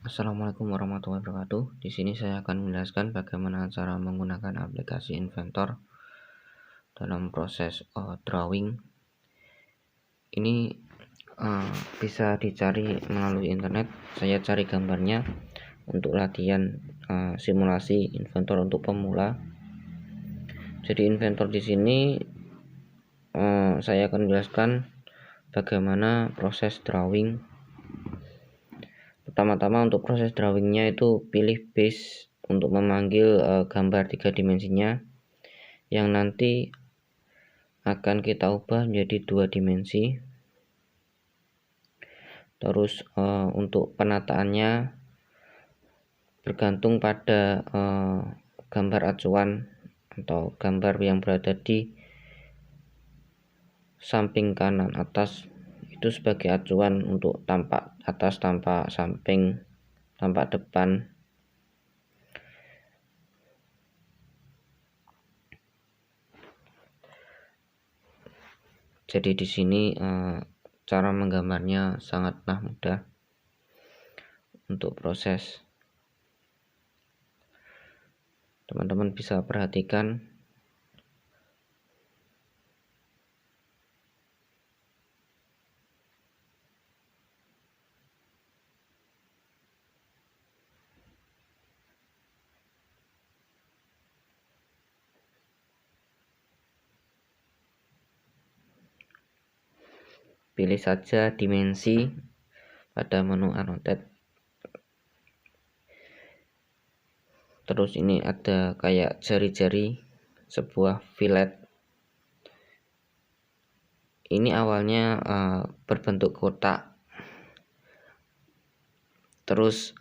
Assalamualaikum warahmatullahi wabarakatuh. Di sini saya akan menjelaskan bagaimana cara menggunakan aplikasi Inventor dalam proses drawing. Ini bisa dicari melalui internet. Saya cari gambarnya untuk latihan simulasi Inventor untuk pemula. Jadi Inventor di sini saya akan menjelaskan bagaimana proses drawing. Pertama-tama untuk proses drawingnya itu pilih base untuk memanggil gambar 3 dimensinya yang nanti akan kita ubah menjadi 2 dimensi. Terus untuk penataannya bergantung pada gambar acuan atau gambar yang berada di samping kanan atas, itu sebagai acuan untuk tampak atas, tampak samping, tampak depan. Jadi di sini cara menggambarnya sangatlah mudah. Untuk proses, teman-teman bisa perhatikan pilih saja dimensi pada menu annotate. Terus ini ada kayak jari-jari, sebuah fillet. Ini awalnya berbentuk kotak, terus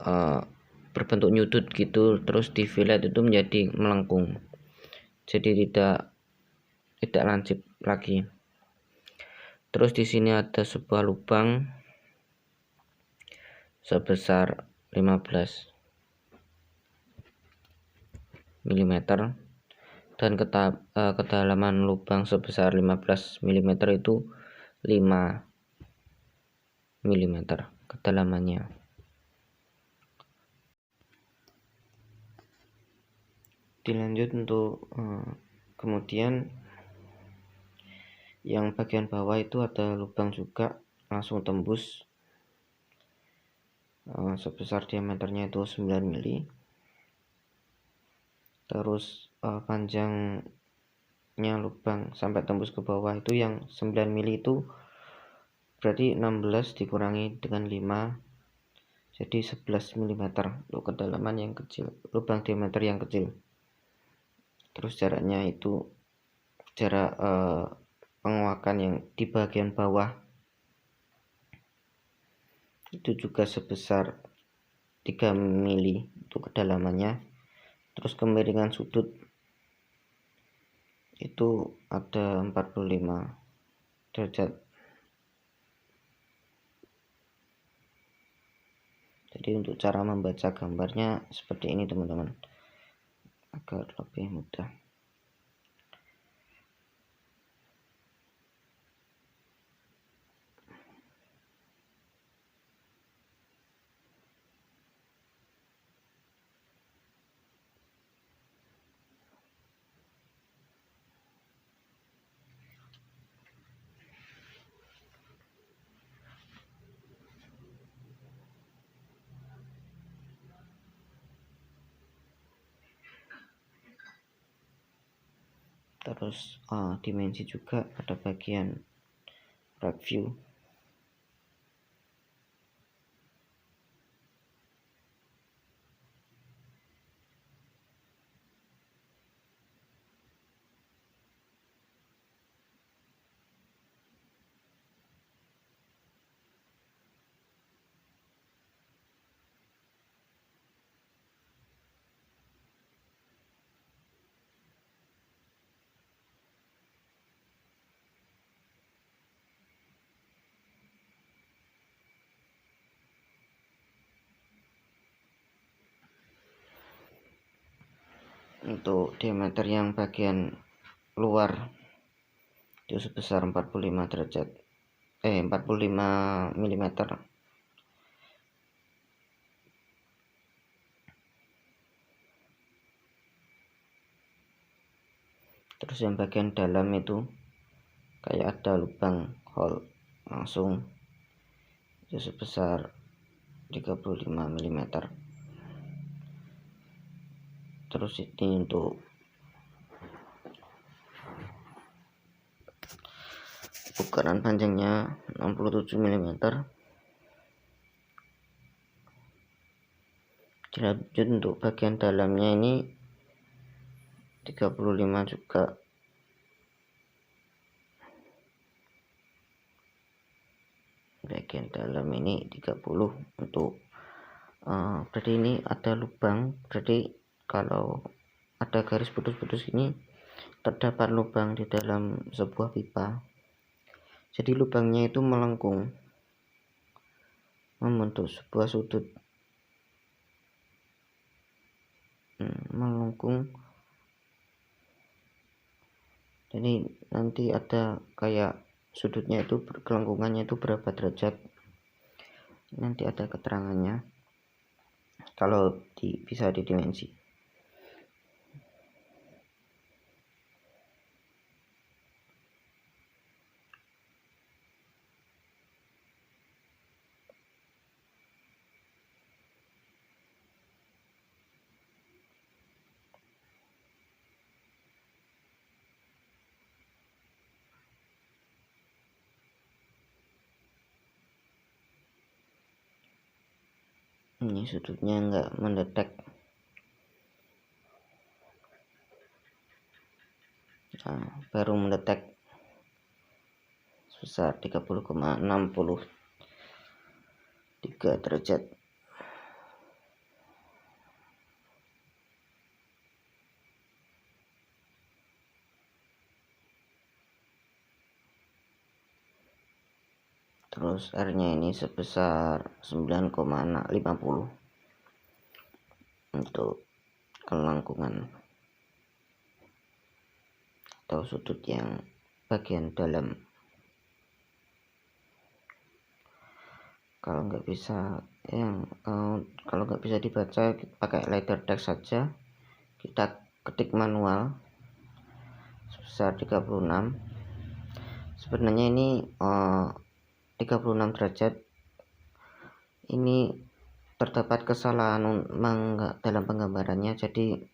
berbentuk nyudut gitu, terus di fillet itu menjadi melengkung, jadi tidak lancip lagi. Terus di sini ada sebuah lubang sebesar 15 mm dan kedalaman lubang sebesar 15 mm itu 5 mm kedalamannya. Dilanjut untuk kemudian yang bagian bawah itu ada lubang juga, langsung tembus sebesar diameternya itu 9 mm. Terus panjangnya lubang sampai tembus ke bawah itu yang 9 mm itu berarti 16 dikurangi dengan 5, jadi 11 mm untuk kedalaman yang kecil, lubang diameter yang kecil. Terus jaraknya itu jarak penguakan yang di bagian bawah itu juga sebesar 3 mili untuk kedalamannya. Terus kemiringan sudut itu ada 45 derajat. Jadi untuk cara membaca gambarnya seperti ini teman-teman, agar lebih mudah. Terus dimensi juga pada bagian right view. Untuk diameter yang bagian luar itu sebesar 45 derajat 45 mm. Terus yang bagian dalam itu kayak ada lubang hole langsung, itu sebesar 35 mm. Terus ini untuk ukuran panjangnya 67 mm. Lanjut untuk bagian dalamnya ini 35 juga. Bagian dalam ini 30 untuk berarti ini ada lubang, berarti kalau ada garis putus-putus ini terdapat lubang di dalam sebuah pipa. Jadi lubangnya itu melengkung membentuk sebuah sudut, melengkung. Jadi nanti ada kayak sudutnya itu, kelengkungannya itu berapa derajat, nanti ada keterangannya kalau bisa didimensi. Ini sudutnya enggak mendetek. Nah, baru mendetek sebesar 30,63 derajat. Terus R-nya ini sebesar 9,50 untuk kelengkungan atau sudut yang bagian dalam. Kalau nggak bisa dibaca pakai letter text saja, kita ketik manual sebesar 36. Sebenarnya ini 36 derajat ini terdapat kesalahan dalam penggambarannya, jadi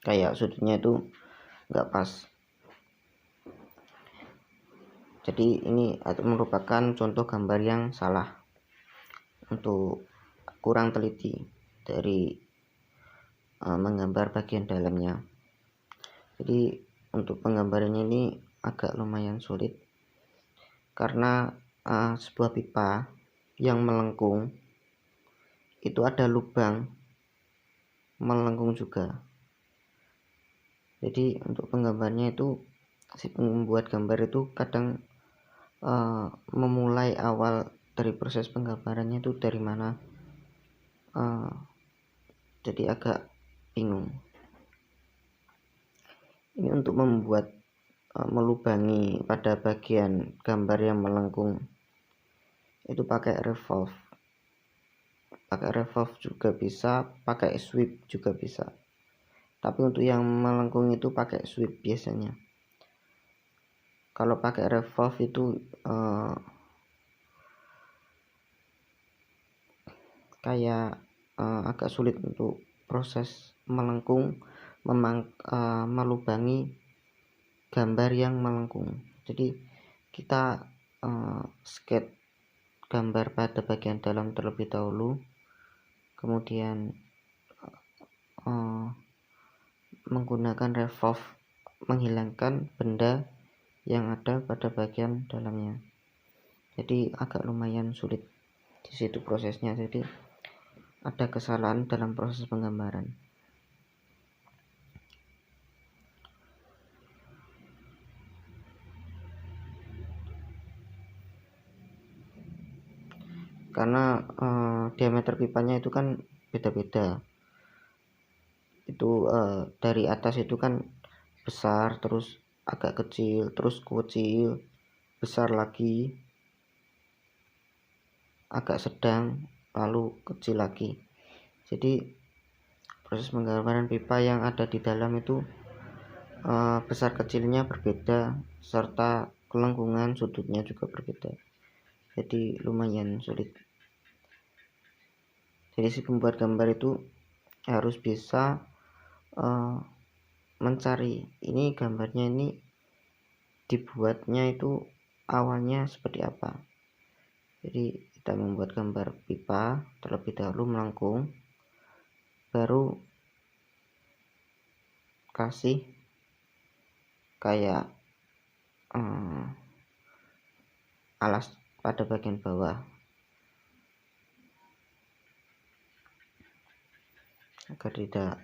kayak sudutnya itu nggak pas. Jadi ini merupakan contoh gambar yang salah, untuk kurang teliti dari menggambar bagian dalamnya. Jadi untuk penggambarannya ini agak lumayan sulit karena sebuah pipa yang melengkung itu ada lubang melengkung juga. Jadi untuk penggambarnya itu si pembuat gambar itu kadang memulai awal dari proses penggambarannya itu dari mana, jadi agak bingung. Ini untuk membuat melubangi pada bagian gambar yang melengkung itu pakai revolve juga bisa, pakai sweep juga bisa, tapi untuk yang melengkung itu pakai sweep biasanya. Kalau pakai revolve itu kayak agak sulit untuk proses melengkung, melubangi gambar yang melengkung. Jadi kita sketch gambar pada bagian dalam terlebih dahulu, kemudian menggunakan revolve menghilangkan benda yang ada pada bagian dalamnya. Jadi agak lumayan sulit di situ prosesnya, jadi ada kesalahan dalam proses penggambaran. Karena diameter pipanya itu kan beda-beda. Itu dari atas itu kan besar, terus agak kecil, terus kecil, besar lagi, agak sedang, lalu kecil lagi. Jadi proses penggambaran pipa yang ada di dalam itu besar kecilnya berbeda serta kelengkungan sudutnya juga berbeda, jadi lumayan sulit. Jadi si pembuat gambar itu harus bisa mencari ini gambarnya ini dibuatnya itu awalnya seperti apa. Jadi kita membuat gambar pipa terlebih dahulu melengkung, baru kasih kayak alas pada bagian bawah agar tidak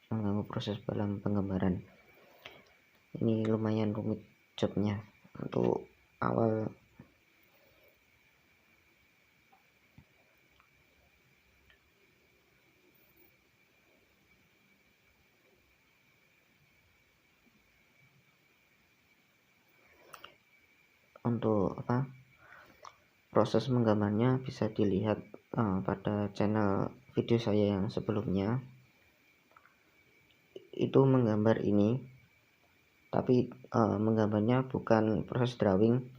mengganggu proses dalam penggambaran. Ini lumayan rumit jobnya untuk awal. Untuk proses menggambarnya bisa dilihat pada channel video saya yang sebelumnya. Itu menggambar ini, tapi menggambarnya bukan proses drawing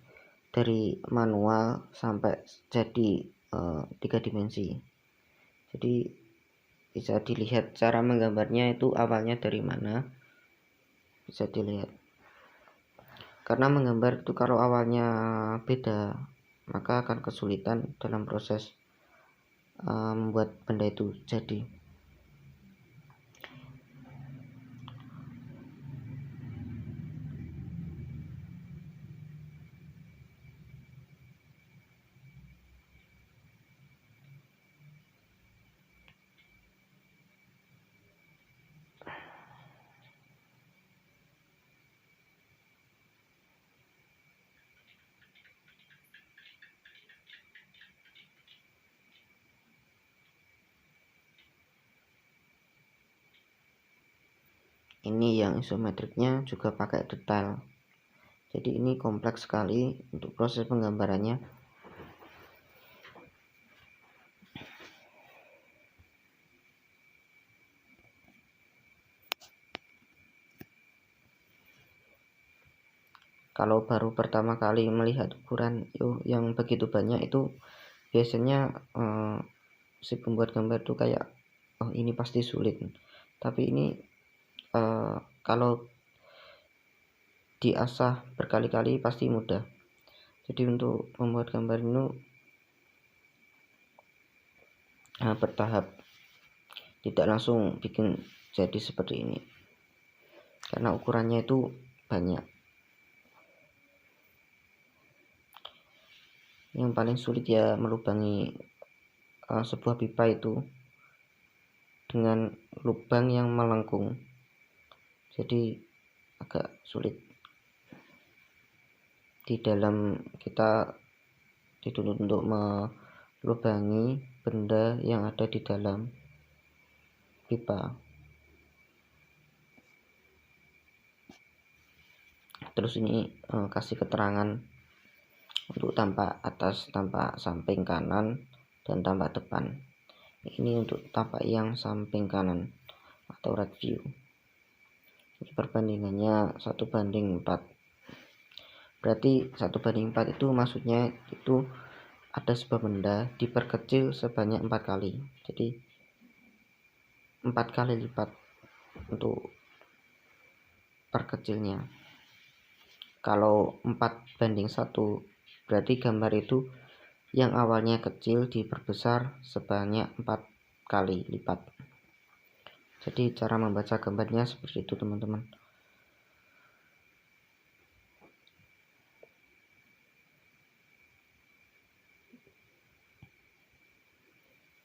dari manual sampai jadi 3 dimensi. Jadi bisa dilihat cara menggambarnya itu awalnya dari mana, bisa dilihat. Karena menggambar itu kalau awalnya beda, maka akan kesulitan dalam proses membuat benda itu jadi. Ini yang isometriknya juga pakai detail. Jadi ini kompleks sekali untuk proses penggambarannya. Kalau baru pertama kali melihat ukuran yang begitu banyak itu biasanya si pembuat gambar itu kayak ini pasti sulit. Tapi ini kalau diasah berkali-kali pasti mudah. Jadi untuk membuat gambar ini bertahap, tidak langsung bikin jadi seperti ini karena ukurannya itu banyak. Yang paling sulit ya melubangi sebuah pipa itu dengan lubang yang melengkung, jadi agak sulit. Di dalam kita dituntut untuk melubangi benda yang ada di dalam pipa. Terus ini kasih keterangan untuk tampak atas, tampak samping kanan, dan tampak depan. Ini untuk tampak yang samping kanan atau right view. Perbandingannya 1:4. Berarti 1:4 itu maksudnya itu ada sebuah benda diperkecil sebanyak 4 kali. Jadi 4 kali lipat untuk perkecilnya. Kalau 4:1 berarti gambar itu yang awalnya kecil diperbesar sebanyak 4 kali lipat. Jadi cara membaca gambarnya seperti itu, teman-teman.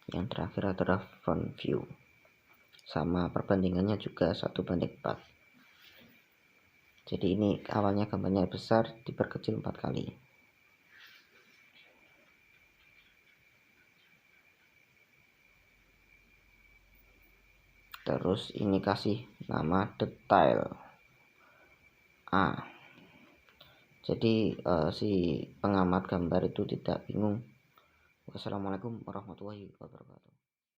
Yang terakhir adalah front view, sama perbandingannya juga 1:4. Jadi ini awalnya gambarnya besar diperkecil 4 kali. Terus ini kasih nama detail A. Jadi si pengamat gambar itu tidak bingung. Wassalamualaikum warahmatullahi wabarakatuh.